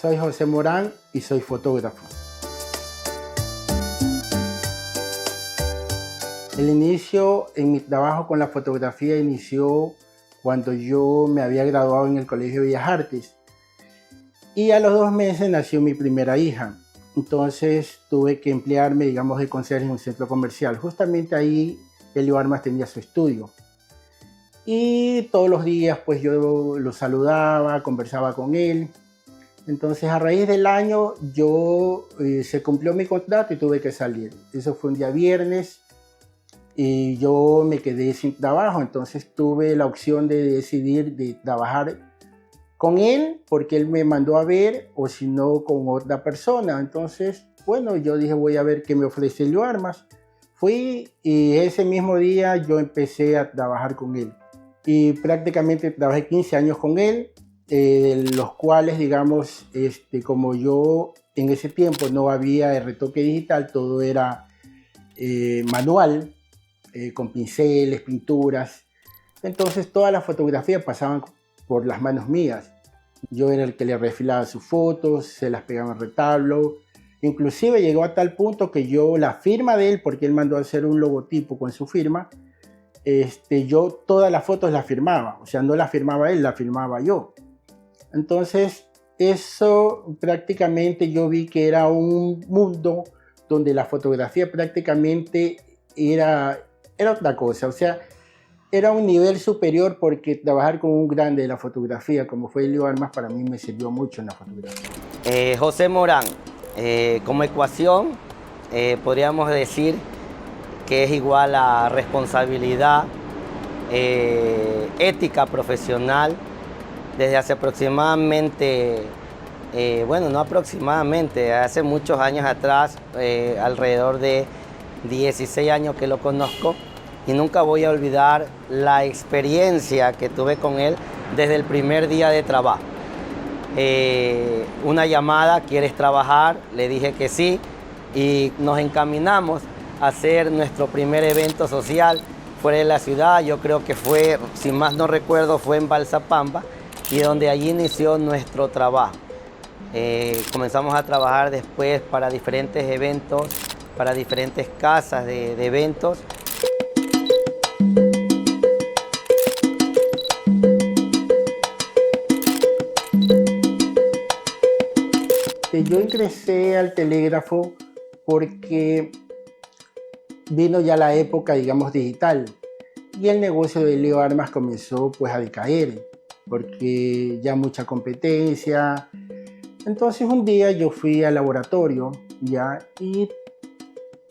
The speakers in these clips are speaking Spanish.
Soy José Morán y soy fotógrafo. El inicio en mi trabajo con la fotografía inició cuando yo me había graduado en el Colegio de Bellas Artes. Y a los 2 meses nació mi primera hija. Entonces tuve que emplearme, digamos, de conserje en un centro comercial. Justamente ahí Elio Armas tenía su estudio. Y todos los días pues yo lo saludaba, conversaba con él. Entonces a raíz del año se cumplió mi contrato y tuve que salir. Eso fue un día viernes y yo me quedé sin trabajo. Entonces tuve la opción de decidir de trabajar con él porque él me mandó a ver o si no con otra persona. Entonces, bueno, yo dije voy a ver qué me ofrece Elio Armas. Fui y ese mismo día yo empecé a trabajar con él. Y prácticamente trabajé 15 años con él, los cuales, digamos, como yo en ese tiempo no había el retoque digital, todo era manual, con pinceles, pinturas. Entonces todas las fotografías pasaban por las manos mías. Yo era el que le refilaba sus fotos, se las pegaba en retablo. Inclusive llegó a tal punto que yo la firma de él, porque él mandó a hacer un logotipo con su firma, yo todas las fotos las firmaba. O sea, no las firmaba él, las firmaba yo. Entonces eso prácticamente yo vi que era un mundo donde la fotografía prácticamente era otra cosa. O sea, era un nivel superior porque trabajar con un grande de la fotografía como fue Elio Armas para mí me sirvió mucho en la fotografía. José Morán, como ecuación podríamos decir que es igual a responsabilidad, ética profesional. Desde hace aproximadamente, no aproximadamente, hace muchos años atrás, alrededor de 16 años que lo conozco, y nunca voy a olvidar la experiencia que tuve con él desde el primer día de trabajo. Una llamada, ¿quieres trabajar? Le dije que sí y nos encaminamos a hacer nuestro primer evento social fuera de la ciudad. Yo creo que fue, si más no recuerdo, fue en Balsapamba, y donde allí inició nuestro trabajo. Comenzamos a trabajar después para diferentes eventos, para diferentes casas de eventos. Yo ingresé al telégrafo porque vino ya la época, digamos, digital, y el negocio de Elio Armas comenzó pues a decaer porque ya mucha competencia. Entonces un día yo fui al laboratorio ya y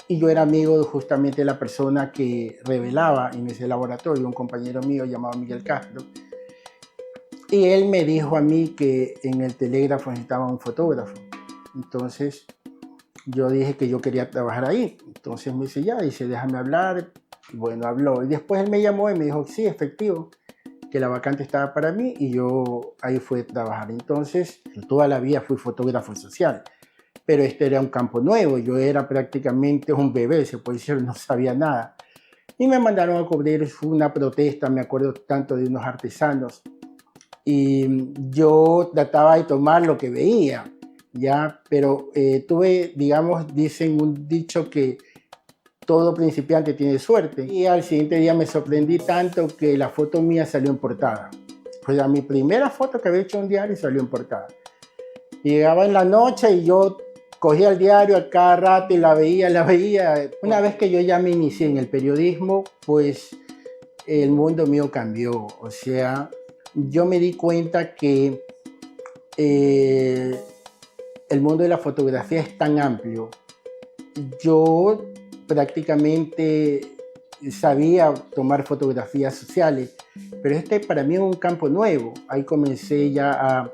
yo era amigo justamente de la persona que revelaba en ese laboratorio, un compañero mío llamado Miguel Castro, y él me dijo a mí que en el telégrafo necesitaba un fotógrafo. Entonces yo dije que yo quería trabajar ahí. Entonces me dice, ya, dice, déjame hablar. Y bueno, habló. Y después él me llamó y me dijo, sí, efectivo, que la vacante estaba para mí, y yo ahí fui a trabajar. Entonces, toda la vida fui fotógrafo social, pero este era un campo nuevo. Yo era prácticamente un bebé, se puede decir, no sabía nada. Y me mandaron a cubrir una protesta, me acuerdo tanto, de unos artesanos. Y yo trataba de tomar lo que veía. Ya, pero tuve, digamos, dicen un dicho que todo principiante tiene suerte. Y al siguiente día me sorprendí tanto que la foto mía salió en portada. Pues mi primera foto que había hecho en un diario salió en portada. Llegaba en la noche y yo cogía el diario a cada rato y la veía. Una vez que yo ya me inicié en el periodismo, pues el mundo mío cambió. O sea, yo me di cuenta que el mundo de la fotografía es tan amplio. Yo prácticamente sabía tomar fotografías sociales, pero para mí es un campo nuevo. Ahí comencé ya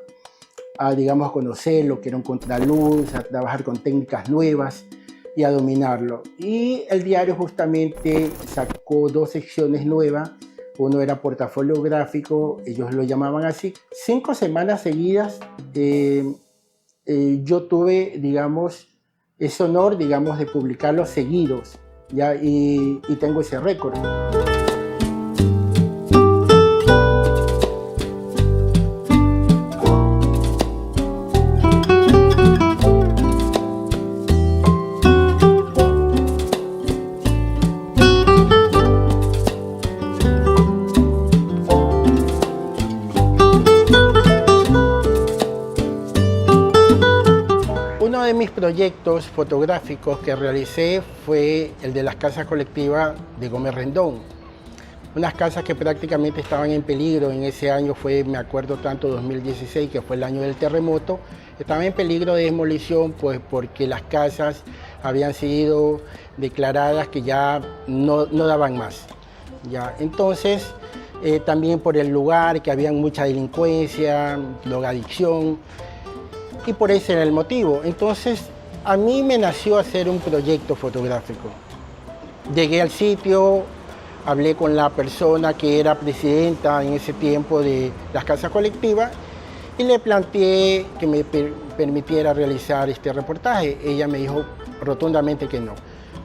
digamos, a conocer lo que era un contraluz, a trabajar con técnicas nuevas y a dominarlo. Y el diario justamente sacó 2 secciones nuevas. Uno era portafolio gráfico, ellos lo llamaban así. 5 semanas seguidas yo tuve, digamos, ese honor, digamos, de publicarlos seguidos, ¿ya? Y tengo ese récord. mis proyectos fotográficos que realicé fue el de las casas colectivas de Gómez Rendón. Unas casas que prácticamente estaban en peligro. En ese año fue, me acuerdo tanto, 2016, que fue el año del terremoto. Estaban en peligro de demolición, pues porque las casas habían sido declaradas que ya no daban más. Ya, entonces, también por el lugar, que había mucha delincuencia, drogadicción, y por ese era el motivo. Entonces, a mí me nació hacer un proyecto fotográfico. Llegué al sitio, hablé con la persona que era presidenta en ese tiempo de las casas colectivas y le planteé que me permitiera realizar este reportaje. Ella me dijo rotundamente que no,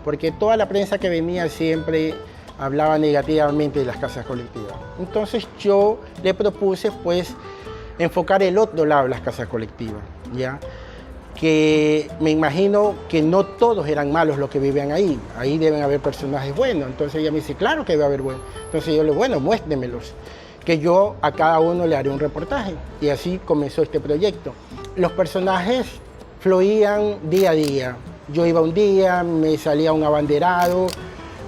porque toda la prensa que venía siempre hablaba negativamente de las casas colectivas. Entonces yo le propuse pues enfocar el otro lado de las casas colectivas, ¿ya? Que me imagino que no todos eran malos los que vivían ahí. Ahí deben haber personajes buenos. Entonces ella me dice, claro que debe haber buenos. Entonces yo le digo, bueno, muéstremelos, que yo a cada uno le haré un reportaje. Y así comenzó este proyecto. Los personajes fluían día a día. Yo iba un día, me salía un abanderado,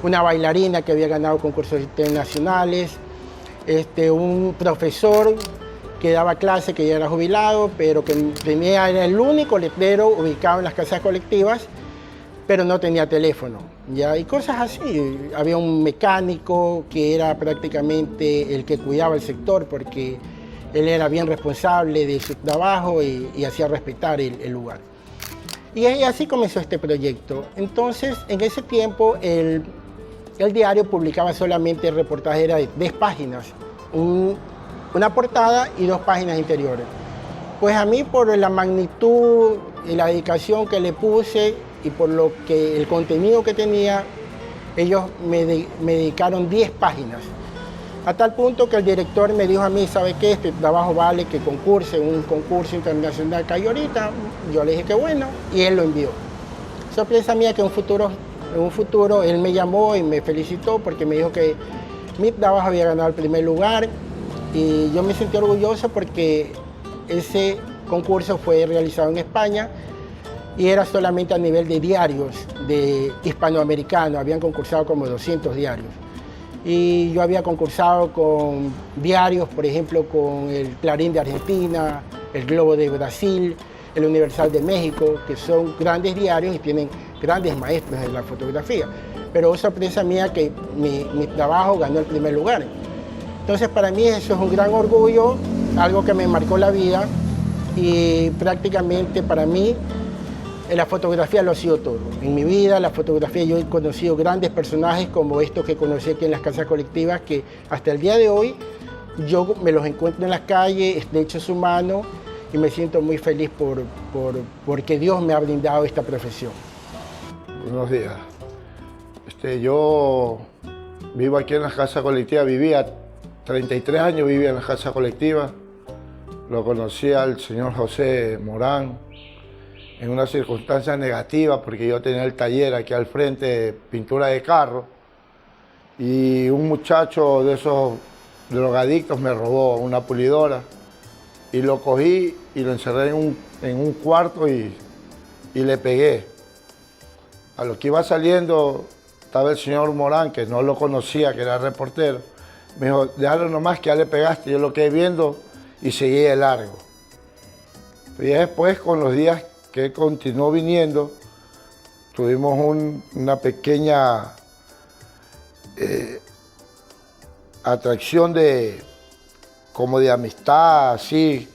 una bailarina que había ganado concursos internacionales, un profesor que daba clase, que ya era jubilado, pero que era el único letrero ubicado en las casas colectivas, pero no tenía teléfono, ¿ya? Y cosas así. Había un mecánico que era prácticamente el que cuidaba el sector, porque él era bien responsable de su trabajo y hacía respetar el lugar. Y así comenzó este proyecto. Entonces, en ese tiempo, el diario publicaba solamente reportajes de 10 páginas, una portada y 2 páginas interiores. Pues a mí, por la magnitud y la dedicación que le puse y por el contenido que tenía, ellos me dedicaron 10 páginas. A tal punto que el director me dijo a mí, ¿sabe qué? Este trabajo vale que concurse en un concurso internacional que hay ahorita. Yo le dije que bueno, y él lo envió. Sorpresa mía que en un futuro él me llamó y me felicitó porque me dijo que mi trabajo había ganado el primer lugar. Y yo me sentí orgulloso porque ese concurso fue realizado en España y era solamente a nivel de diarios de hispanoamericanos. Habían concursado como 200 diarios. Y yo había concursado con diarios, por ejemplo, con el Clarín de Argentina, el Globo de Brasil, el Universal de México, que son grandes diarios y tienen grandes maestros en la fotografía. Pero sorpresa mía que mi trabajo ganó el primer lugar. Entonces para mí eso es un gran orgullo, algo que me marcó la vida y prácticamente para mí la fotografía lo ha sido todo. En mi vida, la fotografía, yo he conocido grandes personajes como estos que conocí aquí en las casas colectivas, que hasta el día de hoy yo me los encuentro en las calles, estrecho su mano y me siento muy feliz porque Dios me ha brindado esta profesión. Buenos días. Yo vivo aquí en las casas colectivas, vivía 33 años vivía en la casa colectiva. Lo conocí al señor José Morán en una circunstancia negativa porque yo tenía el taller aquí al frente de pintura de carro y un muchacho de esos drogadictos me robó una pulidora y lo cogí y lo encerré en un cuarto y le pegué. A lo que iba saliendo estaba el señor Morán, que no lo conocía, que era reportero. Me dijo, déjalo nomás que ya le pegaste. Yo lo quedé viendo y seguí de largo. Y después, con los días que él continuó viniendo, tuvimos una pequeña atracción como de amistad, así.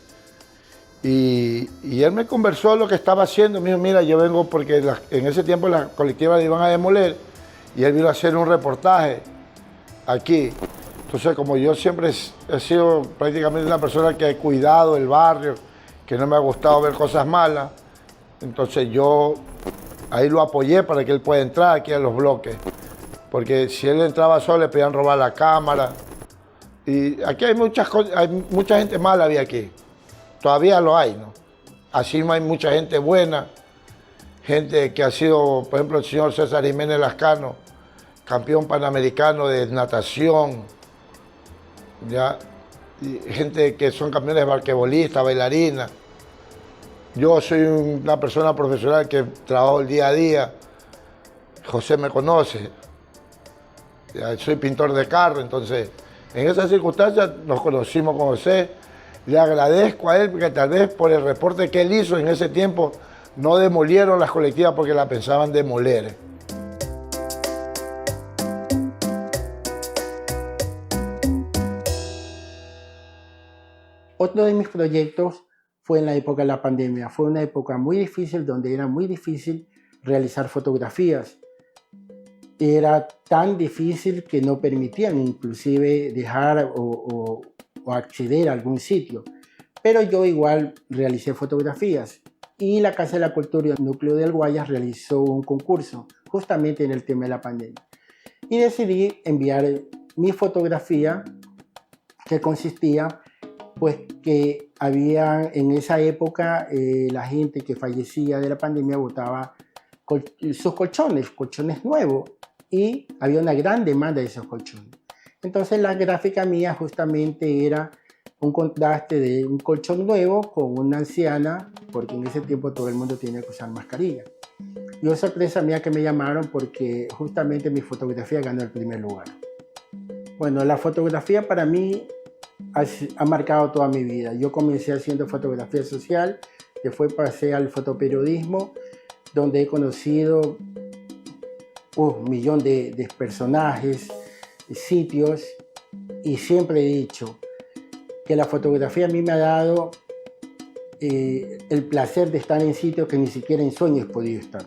Y él me conversó de lo que estaba haciendo. Me dijo, mira, yo vengo porque en ese tiempo las colectivas le iban a demoler y él vino a hacer un reportaje aquí. Entonces, como yo siempre he sido prácticamente una persona que he cuidado el barrio, que no me ha gustado ver cosas malas, entonces yo ahí lo apoyé para que él pueda entrar aquí a los bloques. Porque si él entraba solo, le podían robar la cámara. Y aquí hay mucha gente mala había aquí. Todavía lo hay, ¿no? Así no hay mucha gente buena, gente que ha sido, por ejemplo, el señor César Jiménez Lascano, campeón panamericano de natación, ¿ya? Y gente que son campeones de basquetbolistas, bailarinas. Yo soy una persona profesional que trabajo el día a día. José me conoce. Ya soy pintor de carro, entonces en esas circunstancias nos conocimos con José. Le agradezco a él porque tal vez por el reporte que él hizo en ese tiempo no demolieron las colectivas porque la pensaban demoler. Otro de mis proyectos fue en la época de la pandemia. Fue una época muy difícil donde era muy difícil realizar fotografías. Era tan difícil que no permitían inclusive dejar o acceder a algún sitio. Pero yo igual realicé fotografías y la Casa de la Cultura y el Núcleo del Guayas realizó un concurso justamente en el tema de la pandemia. Y decidí enviar mi fotografía, que consistía pues que había en esa época la gente que fallecía de la pandemia botaba sus colchones nuevos, y había una gran demanda de esos colchones. Entonces la gráfica mía justamente era un contraste de un colchón nuevo con una anciana, porque en ese tiempo todo el mundo tenía que usar mascarilla. Y una sorpresa mía que me llamaron porque justamente mi fotografía ganó el primer lugar. Bueno, la fotografía para mí ha marcado toda mi vida. Yo comencé haciendo fotografía social, después pasé al fotoperiodismo, donde he conocido un millón de personajes, de sitios, y siempre he dicho que la fotografía a mí me ha dado el placer de estar en sitios que ni siquiera en sueños he podido estar.